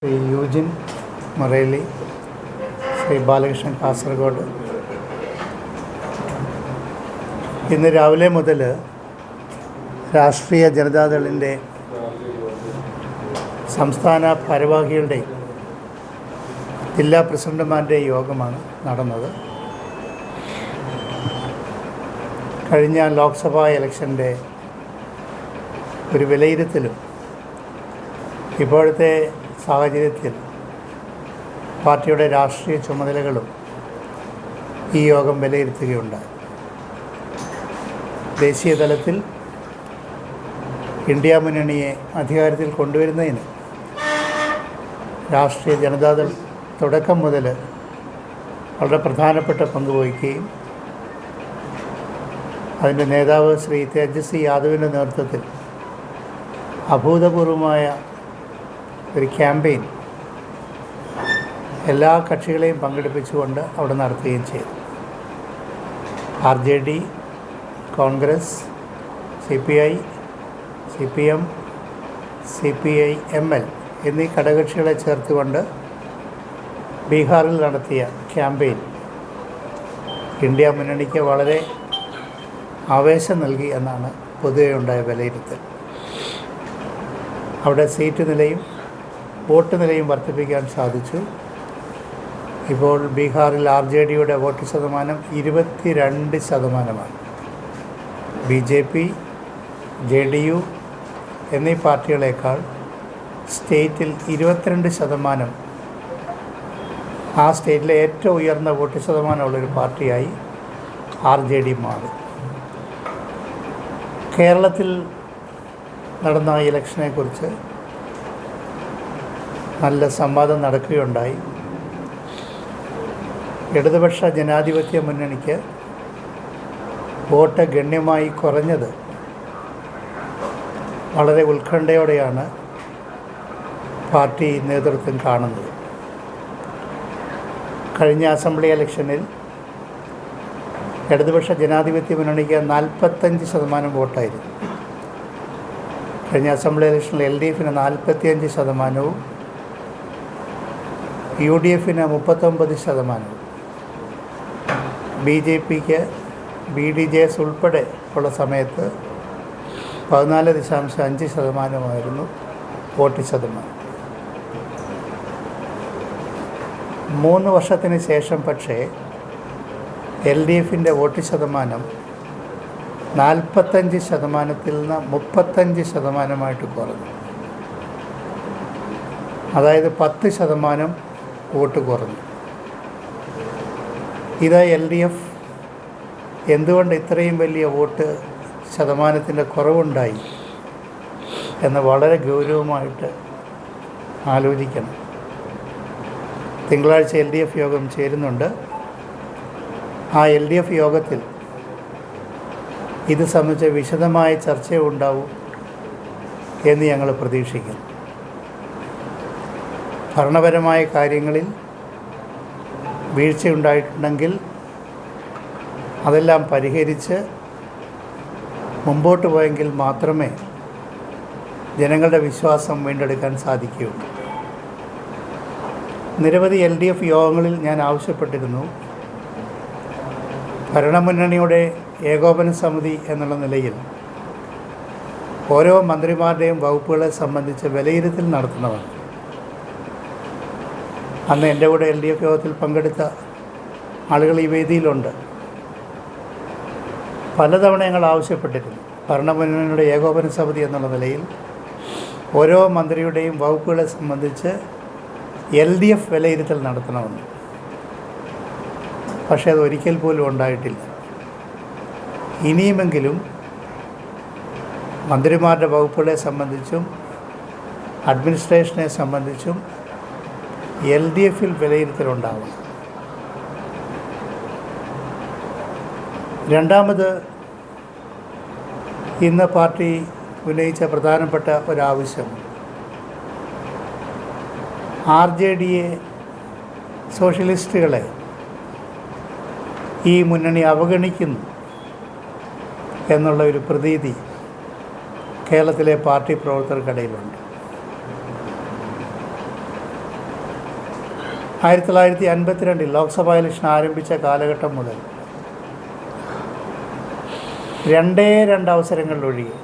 ശ്രീ യൂജിൻ Morelli, Shri Balakrishnan Kasaragod. ഇന്ന് രാവിലെ മുതൽ രാഷ്ട്രീയ ജനതാദളിൻ്റെ സംസ്ഥാന ഭാരവാഹികളുടെ ജില്ലാ പ്രസിഡന്റുമാരുടെ യോഗമാണ് നടന്നത്. കഴിഞ്ഞ ലോക്സഭാ ഇലക്ഷൻ്റെ ഒരു വിലയിരുത്തലും ഇപ്പോഴത്തെ സാഹചര്യത്തിൽ പാർട്ടിയുടെ രാഷ്ട്രീയ ചുമതലകളും ഈ യോഗം വിലയിരുത്തുകയുണ്ടായി. ദേശീയ തലത്തിൽ ഇന്ത്യ മുന്നണിയെ അധികാരത്തിൽ കൊണ്ടുവരുന്നതിന് രാഷ്ട്രീയ ജനതാദൾ തുടക്കം മുതൽ വളരെ പ്രധാനപ്പെട്ട പങ്ക് വഹിക്കുകയും അതിൻ്റെ നേതാവ് ശ്രീ തേജസ്വി യാദവിൻ്റെ നേതൃത്വത്തിൽ അഭൂതപൂർവമായ ഒരു ക്യാമ്പയിൻ എല്ലാ കക്ഷികളെയും പങ്കെടുപ്പിച്ചുകൊണ്ട് അവിടെ നടത്തുകയും ചെയ്തു. RJD, Congress, CPI, CPM, CPI ML എന്നീ ഘടകകക്ഷികളെ ചേർത്തുകൊണ്ട് ബീഹാറിൽ നടത്തിയ ക്യാമ്പയിൻ ഇന്ത്യ മുന്നണിക്ക് വളരെ ആവേശം നൽകി എന്നാണ് പൊതുവെ ഉണ്ടായ വിലയിരുത്തൽ. അവിടെ സീറ്റ് നിലയും വോട്ട് നിലയും വർദ്ധിപ്പിക്കാൻ സാധിച്ചു. ഇപ്പോൾ ബീഹാറിൽ RJDയുടെ വോട്ട് ശതമാനം 22%. BJP, JDU എന്നീ പാർട്ടികളേക്കാൾ സ്റ്റേറ്റിൽ 22%, ആ സ്റ്റേറ്റിലെ ഏറ്റവും ഉയർന്ന വോട്ട് ശതമാനമുള്ളൊരു പാർട്ടിയായി RJD മാറി. കേരളത്തിൽ നടന്ന ഇലക്ഷനെക്കുറിച്ച് നല്ല സംവാദം നടക്കുകയുണ്ടായി. ഇടതുപക്ഷ ജനാധിപത്യ മുന്നണിക്ക് വോട്ട് ഗണ്യമായി കുറഞ്ഞത് വളരെ ഉത്കണ്ഠയോടെയാണ് പാർട്ടി നേതൃത്വം കാണുന്നത്. കഴിഞ്ഞ അസംബ്ലി ഇലക്ഷനിൽ ഇടതുപക്ഷ ജനാധിപത്യ മുന്നണിക്ക് 45% വോട്ടായിരുന്നു. കഴിഞ്ഞ അസംബ്ലി ഇലക്ഷനിൽ LDFന് 45%, UDFന് 39%, BJPക്ക് BDJS ഉൾപ്പെടെ ഉള്ള സമയത്ത് 14.5% വോട്ട് ശതമാനം. 3 വർഷത്തിന് ശേഷം പക്ഷേ LDFൻ്റെ വോട്ട് ശതമാനം 45%-ൽ നിന്ന് 35%-ആയിട്ട് കുറഞ്ഞു. അതായത് 10% വോട്ട് കുറഞ്ഞു. ഇത് LDF എന്തുകൊണ്ട് ഇത്രയും വലിയ വോട്ട് ശതമാനത്തിൻ്റെ കുറവുണ്ടായി എന്ന് വളരെ ഗൗരവമായിട്ട് ആലോചിക്കണം. തിങ്കളാഴ്ച LDF യോഗം ചേരുന്നുണ്ട്. ആ LDF യോഗത്തിൽ ഇത് സംബന്ധിച്ച് വിശദമായ ചർച്ചയുണ്ടാവും എന്ന് ഞങ്ങൾ പ്രതീക്ഷിക്കുന്നു. ഭരണപരമായ കാര്യങ്ങളിൽ വീഴ്ചയുണ്ടായിട്ടുണ്ടെങ്കിൽ അതെല്ലാം പരിഹരിച്ച് മുമ്പോട്ട് പോയെങ്കിൽ മാത്രമേ ജനങ്ങളുടെ വിശ്വാസം വീണ്ടെടുക്കാൻ സാധിക്കുകയുള്ളൂ. നിരവധി LDF യോഗങ്ങളിൽ ഞാൻ ആവശ്യപ്പെട്ടിരുന്നു, ഭരണമുന്നണിയുടെ ഏകോപന സമിതി എന്നുള്ള നിലയിൽ ഓരോ മന്ത്രിമാരുടെയും വകുപ്പുകളെ സംബന്ധിച്ച് വിലയിരുത്തൽ നടത്തണമെന്ന്. അന്ന് എൻ്റെ കൂടെ LDF യോഗത്തിൽ പങ്കെടുത്ത ആളുകൾ ഈ വേദിയിലുണ്ട്. പലതവണ ഞങ്ങൾ ആവശ്യപ്പെട്ടിരുന്നു, ഭരണമുന്നണിയുടെ ഏകോപന സമിതി എന്നുള്ള നിലയിൽ ഓരോ മന്ത്രിയുടെയും വകുപ്പുകളെ സംബന്ധിച്ച് LDF വിലയിരുത്തൽ നടത്തണമെന്ന്. പക്ഷേ അത് ഒരിക്കൽ പോലും ഉണ്ടായിട്ടില്ല. ഇനിയുമെങ്കിലും മന്ത്രിമാരുടെ വകുപ്പുകളെ സംബന്ധിച്ചും അഡ്മിനിസ്ട്രേഷനെ സംബന്ധിച്ചും LDFൽ വിലയിരുത്തലുണ്ടാവണം. രണ്ടാമത്, ഇന്ന് പാർട്ടി ഉന്നയിച്ച പ്രധാനപ്പെട്ട ഒരാവശ്യം RJDയെ, സോഷ്യലിസ്റ്റുകളെ ഈ മുന്നണി അവഗണിക്കുന്നു എന്നുള്ള ഒരു പ്രതീതി കേരളത്തിലെ പാർട്ടി പ്രവർത്തകർക്കിടയിലുണ്ട്. 1952 ലോക്സഭാ ഇലക്ഷൻ ആരംഭിച്ച കാലഘട്ടം മുതൽ 2 അവസരങ്ങളിലൊഴികെ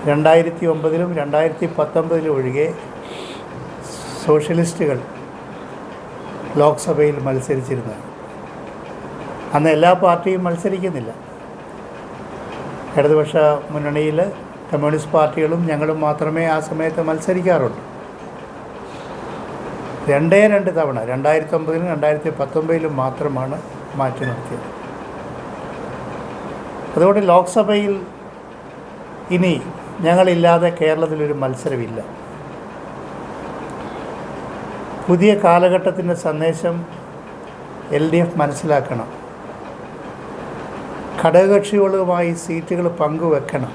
2009 2019 ഒഴികെ സോഷ്യലിസ്റ്റുകൾ ലോക്സഭയിൽ മത്സരിച്ചിരുന്നത്. അന്ന് എല്ലാ പാർട്ടിയും മത്സരിക്കുന്നില്ല. ഇടതുപക്ഷ മുന്നണിയിൽ കമ്മ്യൂണിസ്റ്റ് പാർട്ടികളും ഞങ്ങളും മാത്രമേ ആ സമയത്ത് മത്സരിക്കാറുള്ളൂ. 2 തവണ 2009 2019 മാത്രമാണ് മാറ്റി നിർത്തിയത്. അതുകൊണ്ട് ലോക്സഭയിൽ ഇനി ഞങ്ങളില്ലാതെ കേരളത്തിലൊരു മത്സരമില്ല. പുതിയ കാലഘട്ടത്തിൻ്റെ സന്ദേശം LDF മനസ്സിലാക്കണം. ഘടകകക്ഷികളുമായി സീറ്റുകൾ പങ്കുവെക്കണം.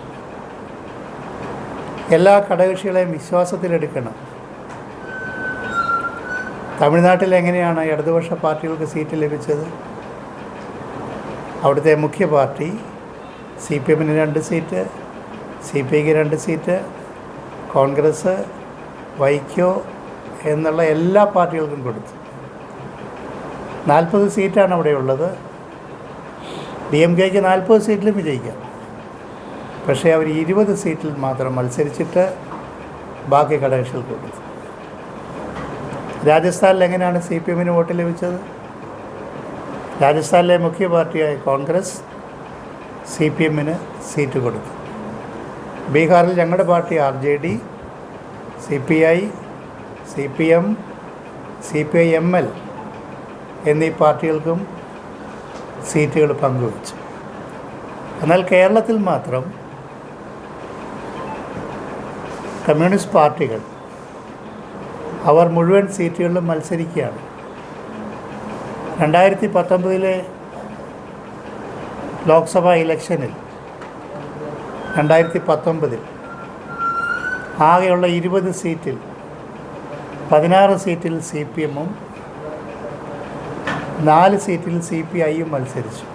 എല്ലാ ഘടകകക്ഷികളെയും വിശ്വാസത്തിലെടുക്കണം. തമിഴ്നാട്ടിൽ എങ്ങനെയാണ് ഇടതുപക്ഷ പാർട്ടികൾക്ക് സീറ്റ് ലഭിച്ചത്? അവിടുത്തെ മുഖ്യ party CPM-ന് 2 seat, CPI-ക്ക് 2 seat, Congress, Vaiko എന്നുള്ള എല്ലാ പാർട്ടികൾക്കും കൊടുത്തു. 40 സീറ്റാണ് അവിടെ ഉള്ളത്. DMK-ക്ക് 40 സീറ്റിലും വിജയിക്കാം. പക്ഷേ അവർ 20 സീറ്റിൽ മാത്രം മത്സരിച്ചിട്ട് ബാക്കി ഘടകകക്ഷികൾക്ക് കൊടുത്തു. രാജസ്ഥാനിൽ എങ്ങനെയാണ് CPM-ന് വോട്ട് ലഭിച്ചത്? രാജസ്ഥാനിലെ മുഖ്യ പാർട്ടിയായ കോൺഗ്രസ് CPM-ന് സീറ്റ് കൊടുത്തു. ബീഹാറിൽ ഞങ്ങളുടെ party RJD, CPI, CPM, CPI-ML എന്നീ പാർട്ടികൾക്കും സീറ്റുകൾ പങ്കുവച്ചു. എന്നാൽ കേരളത്തിൽ മാത്രം കമ്മ്യൂണിസ്റ്റ് പാർട്ടികൾ അവർ മുഴുവൻ സീറ്റുകളിലും മത്സരിക്കുകയാണ്. 2019 ലോക്സഭാ ഇലക്ഷനിൽ 2019 ആകെയുള്ള 20 സീറ്റിൽ 16 സീറ്റിൽ CPM-ഉം 4 സീറ്റിൽ CPI-യും മത്സരിച്ചു.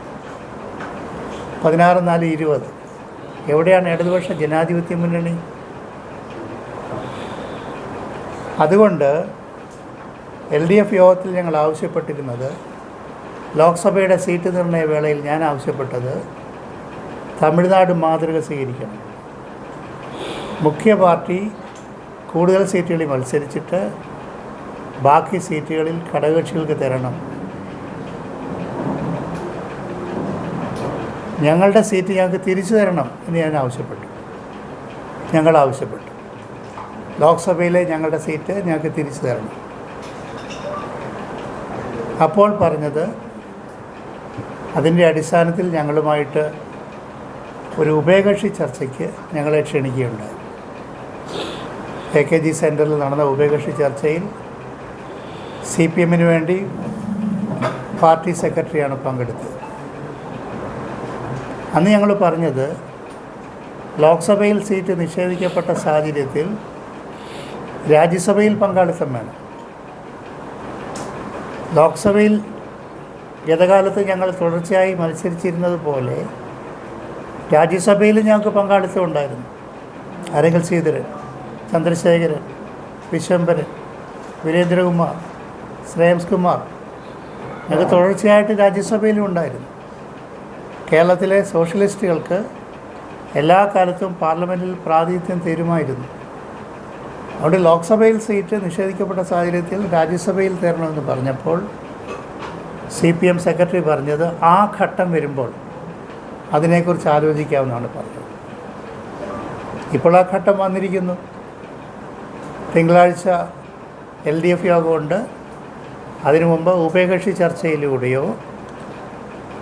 16, 4, 20. എവിടെയാണ് ഇടതുപക്ഷ ജനാധിപത്യ മുന്നണി? അതുകൊണ്ട് LDF യോഗത്തിൽ ഞങ്ങൾ ആവശ്യപ്പെട്ടിരുന്നത്, ലോക്സഭയുടെ സീറ്റ് നിർണയ വേളയിൽ ഞാൻ ആവശ്യപ്പെട്ടത് തമിഴ്നാട് മാതൃക സ്വീകരിക്കണം. മുഖ്യ പാർട്ടി കൂടുതൽ സീറ്റുകളിൽ മത്സരിച്ചിട്ട് ബാക്കി സീറ്റുകളിൽ ഘടകകക്ഷികൾക്ക് തരണം. ഞങ്ങളുടെ സീറ്റ് ഞങ്ങൾക്ക് തിരിച്ചു തരണം എന്ന് ഞാൻ ആവശ്യപ്പെട്ടു. ഞങ്ങൾ ആവശ്യപ്പെട്ടു, ലോക്സഭയിലെ ഞങ്ങളുടെ സീറ്റ് ഞങ്ങൾക്ക് തിരിച്ചു തരണം. അപ്പോൾ പറഞ്ഞത്, അതിൻ്റെ അടിസ്ഥാനത്തിൽ ഞങ്ങളുമായിട്ട് ഒരു ഉഭയകക്ഷി ചർച്ചയ്ക്ക് ഞങ്ങളെ ക്ഷണിക്കുകയുണ്ടായി. AKG സെൻറ്ററിൽ നടന്ന ഉഭയകക്ഷി ചർച്ചയിൽ CPM-ന് വേണ്ടി പാർട്ടി സെക്രട്ടറിയാണ് പങ്കെടുത്തത്. അന്ന് ഞങ്ങൾ പറഞ്ഞത്, ലോക്സഭയിൽ സീറ്റ് നിഷേധിക്കപ്പെട്ട സാഹചര്യത്തിൽ രാജ്യസഭയിൽ പങ്കാളിത്തം വേണം. ലോക്സഭയിൽ ഗതകാലത്ത് ഞങ്ങൾ തുടർച്ചയായി മത്സരിച്ചിരുന്നത് പോലെ രാജ്യസഭയിൽ ഞങ്ങൾക്ക് പങ്കാളിത്തം ഉണ്ടായിരുന്നു. അരങ്ങൽ ശ്രീധരൻ, ചന്ദ്രശേഖരൻ, വിശ്വംഭരൻ, വീരേന്ദ്രകുമാർ, ശ്രേയംസ് കുമാർ, ഞങ്ങൾക്ക് തുടർച്ചയായിട്ട് രാജ്യസഭയിലും ഉണ്ടായിരുന്നു. കേരളത്തിലെ സോഷ്യലിസ്റ്റുകൾക്ക് എല്ലാ കാലത്തും പാർലമെൻറ്റിൽ പ്രാതിനിധ്യം തരുമായിരുന്നു. അതുകൊണ്ട് ലോക്സഭയിൽ സീറ്റ് നിഷേധിക്കപ്പെട്ട സാഹചര്യത്തിൽ രാജ്യസഭയിൽ തരണമെന്ന് പറഞ്ഞപ്പോൾ CPM സെക്രട്ടറി പറഞ്ഞത്, ആ ഘട്ടം വരുമ്പോൾ അതിനെക്കുറിച്ച് ആലോചിക്കാമെന്നാണ് പറഞ്ഞത്. ഇപ്പോൾ ആ ഘട്ടം വന്നിരിക്കുന്നു. തിങ്കളാഴ്ച LDF യോഗമുണ്ട്. അതിനു മുമ്പ് ഉഭയകക്ഷി ചർച്ചയിലൂടെയോ,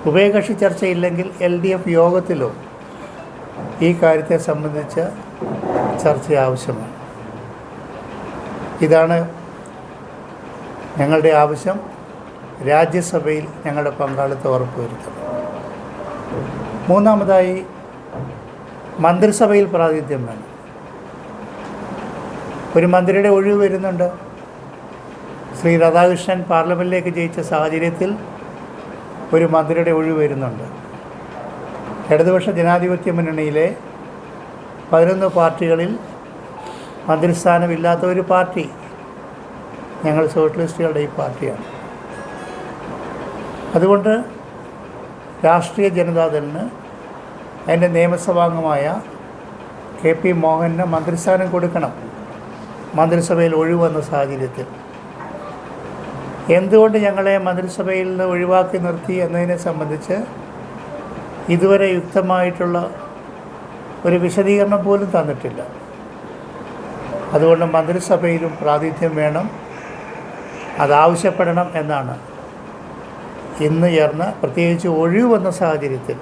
ഉഭയകക്ഷി ചർച്ചയില്ലെങ്കിൽ LDF യോഗത്തിലോ ഈ കാര്യത്തെ സംബന്ധിച്ച് ചർച്ച ആവശ്യമാണ്. ഇതാണ് ഞങ്ങളുടെ ആവശ്യം. രാജ്യസഭയിൽ ഞങ്ങളുടെ പങ്കാളിത്തം ഉറപ്പുവരുത്തണം. മൂന്നാമതായി, മന്ത്രിസഭയിൽ പ്രാതിനിധ്യം വേണം. ഒരു മന്ത്രിയുടെ ഒഴിവ് വരുന്നുണ്ട്. ശ്രീ രാധാകൃഷ്ണൻ പാർലമെൻറ്റിലേക്ക് ജയിച്ച സാഹചര്യത്തിൽ ഒരു മന്ത്രിയുടെ ഒഴിവ് വരുന്നുണ്ട്. ഇടതുപക്ഷ ജനാധിപത്യ മുന്നണിയിലെ 11 പാർട്ടികളിൽ മന്ത്രിസ്ഥാനമില്ലാത്ത ഒരു പാർട്ടി ഞങ്ങൾ സോഷ്യലിസ്റ്റുകളുടെ ഈ പാർട്ടിയാണ്. അതുകൊണ്ട് രാഷ്ട്രീയ ജനതാദളിന് അതിൻ്റെ നിയമസഭാംഗമായ KP മോഹന് മന്ത്രിസ്ഥാനം കൊടുക്കണം. മന്ത്രിസഭയിൽ ഒഴിവന്ന സാഹചര്യത്തിൽ എന്തുകൊണ്ട് ഞങ്ങളെ മന്ത്രിസഭയിൽ നിന്ന് ഒഴിവാക്കി നിർത്തി എന്നതിനെ സംബന്ധിച്ച് ഇതുവരെ യുക്തമായിട്ടുള്ള ഒരു വിശദീകരണം പോലും തന്നിട്ടില്ല. അതുകൊണ്ട് മന്ത്രിസഭയിലും പ്രാതിനിധ്യം വേണം, അതാവശ്യപ്പെടണം എന്നാണ് ഇന്ന് ചേർന്ന, പ്രത്യേകിച്ച് ഒഴിവ് വന്ന സാഹചര്യത്തിൽ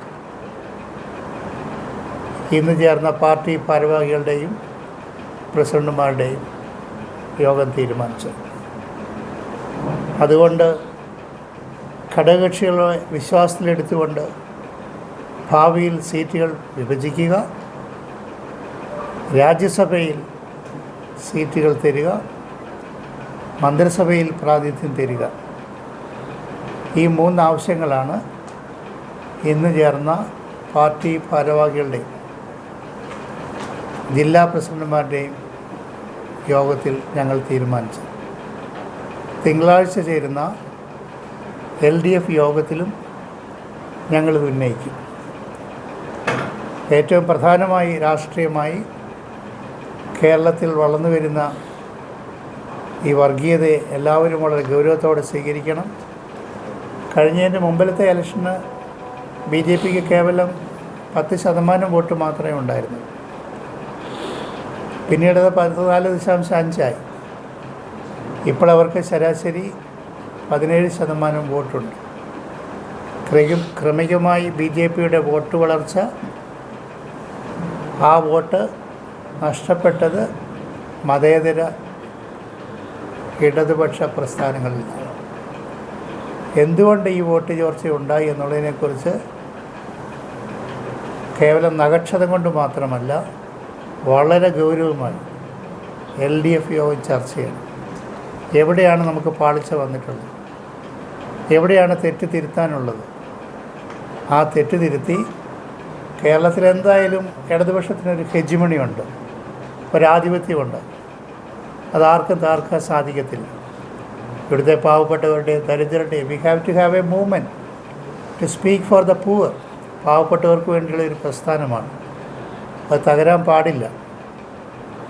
ഇന്ന് ചേർന്ന പാർട്ടി ഭാരവാഹികളുടെയും പ്രസിഡന്റുമാരുടെയും യോഗം തീരുമാനിച്ചത്. അതുകൊണ്ട് ഘടകകക്ഷികളെ വിശ്വാസത്തിലെടുത്തുകൊണ്ട് ഭാവിയിൽ സീറ്റുകൾ വിഭജിക്കുക, രാജ്യസഭയിൽ സീറ്റുകൾ തരിക, മന്ത്രിസഭയിൽ പ്രാതിനിധ്യം തരിക, ഈ 3 ആവശ്യങ്ങളാണ് ഇന്ന് ചേർന്ന പാർട്ടി ഭാരവാഹികളുടെയും ജില്ലാ പ്രസിഡന്റുമാരുടെയും യോഗത്തിൽ ഞങ്ങൾ തീരുമാനിച്ചു. തിങ്കളാഴ്ച ചേരുന്ന LDF യോഗത്തിലും ഞങ്ങളിത് ഉന്നയിക്കും. ഏറ്റവും പ്രധാനമായി രാഷ്ട്രീയമായി കേരളത്തിൽ വളർന്നു വരുന്ന ഈ വർഗീയതയെ എല്ലാവരും വളരെ ഗൗരവത്തോടെ സ്വീകരിക്കണം. കഴിഞ്ഞതിൻ്റെ മുമ്പിലത്തെ ഇലക്ഷന് BJPക്ക് കേവലം 10% വോട്ട് മാത്രമേ ഉണ്ടായിരുന്നു. പിന്നീട് 14.5 ഇപ്പോൾ അവർക്ക് ശരാശരി 17% വോട്ടുണ്ട്. ക്രമികമായി BJPയുടെ വോട്ട് വളർച്ച, ആ വോട്ട് നഷ്ടപ്പെട്ടത് മതേതര ഇടതുപക്ഷ പ്രസ്ഥാനങ്ങളിൽ നിന്നാണ്. എന്തുകൊണ്ട് ഈ വോട്ട് ചോർച്ച ഉണ്ടായി എന്നുള്ളതിനെക്കുറിച്ച് കേവലം നഖക്ഷതം കൊണ്ട് മാത്രമല്ല, വളരെ ഗൗരവമായി LDF യോഗം ചർച്ച ചെയ്യണം. എവിടെയാണ് നമുക്ക് പാളിച്ച വന്നിട്ടുള്ളത്, എവിടെയാണ് തെറ്റ് തിരുത്താനുള്ളത്, ആ തെറ്റ് തിരുത്തി കേരളത്തിൽ എന്തായാലും ഇടതുപക്ഷത്തിനൊരു ഹെജിമണിയുണ്ട്, ഒരാധിപത്യമുണ്ട്. അതാർക്കും താർക്കാൻ സാധിക്കത്തില്ല. ഇവിടുത്തെ പാവപ്പെട്ടവരുടെയും ദരിദ്രരുടെയും we have to have a movement to speak for the poor. പാവപ്പെട്ടവർക്ക് വേണ്ടിയുള്ള ഒരു പ്രസ്ഥാനമാണ്. അത് തകരാൻ പാടില്ല.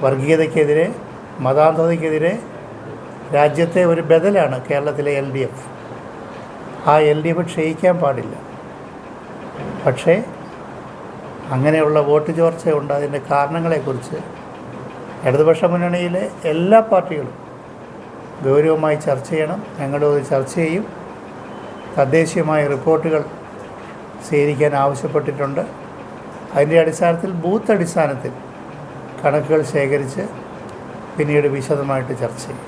വർഗീയതയ്ക്കെതിരെ, മതാന്ധതയ്ക്കെതിരെ രാജ്യത്തെ ഒരു ബദലാണ് കേരളത്തിലെ LDF. ആ LDF ക്ഷയിക്കാൻ പാടില്ല. പക്ഷേ അങ്ങനെയുള്ള വോട്ട് ചോർച്ച ഉണ്ടായതിൻ്റെ കാരണങ്ങളെക്കുറിച്ച് ഇടതുപക്ഷ മുന്നണിയിലെ എല്ലാ പാർട്ടികളും ഗൗരവമായി ചർച്ച ചെയ്യണം. ഞങ്ങളത് ചർച്ച ചെയ്യും. തദ്ദേശീയമായ റിപ്പോർട്ടുകൾ സ്വീകരിക്കാൻ ആവശ്യപ്പെട്ടിട്ടുണ്ട്. അതിൻ്റെ അടിസ്ഥാനത്തിൽ ബൂത്ത് അടിസ്ഥാനത്തിൽ കണക്കുകൾ ശേഖരിച്ച് പിന്നീട് വിശദമായിട്ട് ചർച്ച ചെയ്യും.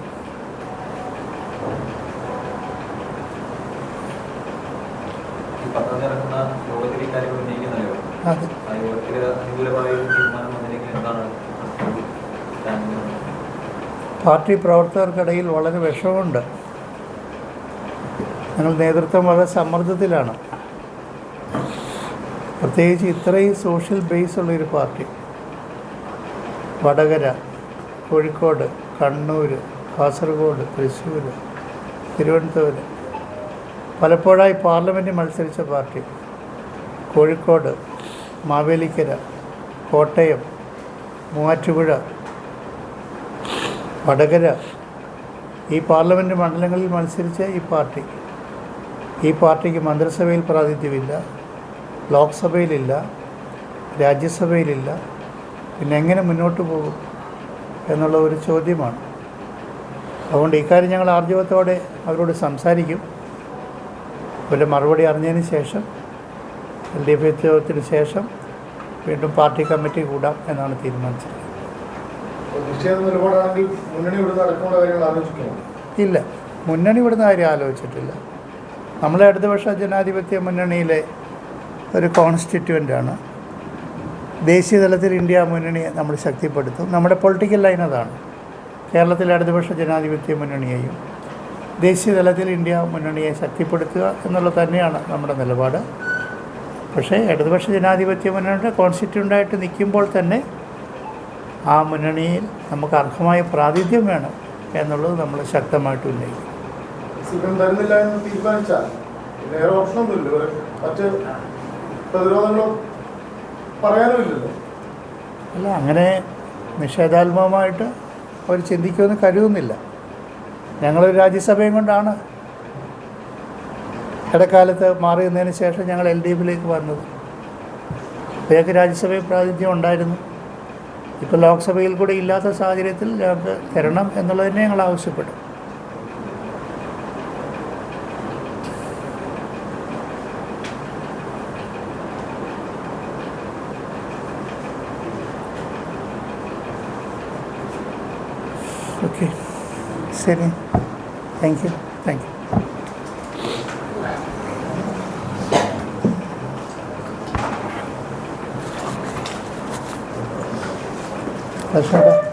അതെ, പാർട്ടി പ്രവർത്തകർക്കിടയിൽ വളരെ വിഷമമുണ്ട്. ഞങ്ങൾ നേതൃത്വം വളരെ സമ്മർദ്ദത്തിലാണ്. പ്രത്യേകിച്ച് ഇത്രയും സോഷ്യൽ ബേസ് ഉള്ളൊരു പാർട്ടി വടകര, കോഴിക്കോട്, കണ്ണൂർ, കാസർഗോഡ്, തൃശ്ശൂർ, തിരുവനന്തപുരം, പലപ്പോഴായി പാർലമെൻറ്റിൽ മത്സരിച്ച പാർട്ടി, കോഴിക്കോട്, മാവേലിക്കര, കോട്ടയം, മൂവാറ്റുപുഴ, വടകര, ഈ പാർലമെൻറ്റ് മണ്ഡലങ്ങളിൽ മത്സരിച്ച ഈ പാർട്ടിക്ക് മന്ത്രിസഭയിൽ പ്രാതിനിധ്യമില്ല, ലോക്സഭയിലില്ല, രാജ്യസഭയിലില്ല. പിന്നെ എങ്ങനെ മുന്നോട്ട് പോകും എന്നുള്ള ഒരു ചോദ്യമാണ്. അതുകൊണ്ട് ഇക്കാര്യം ഞങ്ങൾ ആർജവത്തോടെ അവരോട് സംസാരിക്കും. അവരുടെ മറുപടി അറിഞ്ഞതിന് ശേഷം LDF യോഗത്തിന് ശേഷം വീണ്ടും പാർട്ടി കമ്മിറ്റി കൂടാം എന്നാണ് തീരുമാനിച്ചത്. ഇല്ല, മുന്നണി വിടുന്ന കാര്യം ആലോചിച്ചിട്ടില്ല. നമ്മളെ ഇടതുപക്ഷ ജനാധിപത്യ മുന്നണിയിലെ ഒരു കോൺസ്റ്റിറ്റ്യുവൻ്റാണ്. ദേശീയ തലത്തിൽ ഇന്ത്യ മുന്നണിയെ നമ്മൾ ശക്തിപ്പെടുത്തും. നമ്മുടെ പൊളിറ്റിക്കൽ ലൈൻ അതാണ്. കേരളത്തിലെ ഇടതുപക്ഷ ജനാധിപത്യ മുന്നണിയെയും ദേശീയ തലത്തിൽ ഇന്ത്യ മുന്നണിയെ ശക്തിപ്പെടുത്തുക എന്നുള്ളത് തന്നെയാണ് നമ്മുടെ നിലപാട്. പക്ഷേ ഇടതുപക്ഷ ജനാധിപത്യ മുന്നണിയുടെ കോൺസ്റ്റിറ്റ്യൂൻ്റായിട്ട് നിൽക്കുമ്പോൾ തന്നെ ആ മുന്നണിയിൽ നമുക്ക് അർഹമായ പ്രാതിനിധ്യം വേണം. എന്നുള്ളത് നമ്മൾ ശക്തമായിട്ട് ഉന്നയിക്കും. സുഖം തരുന്നില്ല എന്ന് തീരുമാനിച്ചാൽ വേറെ ഓപ്ഷനൊന്നുമില്ല, മറ്റ് പ്രതിരോധങ്ങളോ പറയാനുമില്ലല്ലോ. അല്ല, അങ്ങനെ നിഷേധാത്മകമായിട്ട് അവർ ചിന്തിക്കുമെന്ന് കരുതുന്നില്ല. ഞങ്ങളൊരു രാജ്യസഭയും കൊണ്ടാണ് ഇടക്കാലത്ത് മാറി നിന്നതിന് ശേഷം ഞങ്ങൾ LDFിലേക്ക് വന്നത്. ഇപ്പോഴൊക്കെ രാജ്യസഭയിൽ പ്രാതിനിധ്യം ഉണ്ടായിരുന്നു. ഇപ്പോൾ ലോക്സഭയിൽ കൂടെ ഇല്ലാത്ത സാഹചര്യത്തിൽ ഞങ്ങൾക്ക് തരണം എന്നുള്ളത് തന്നെ ഞങ്ങൾ ആവശ്യപ്പെടും. ഓക്കെ, ശരി, താങ്ക് യു. ദർശനം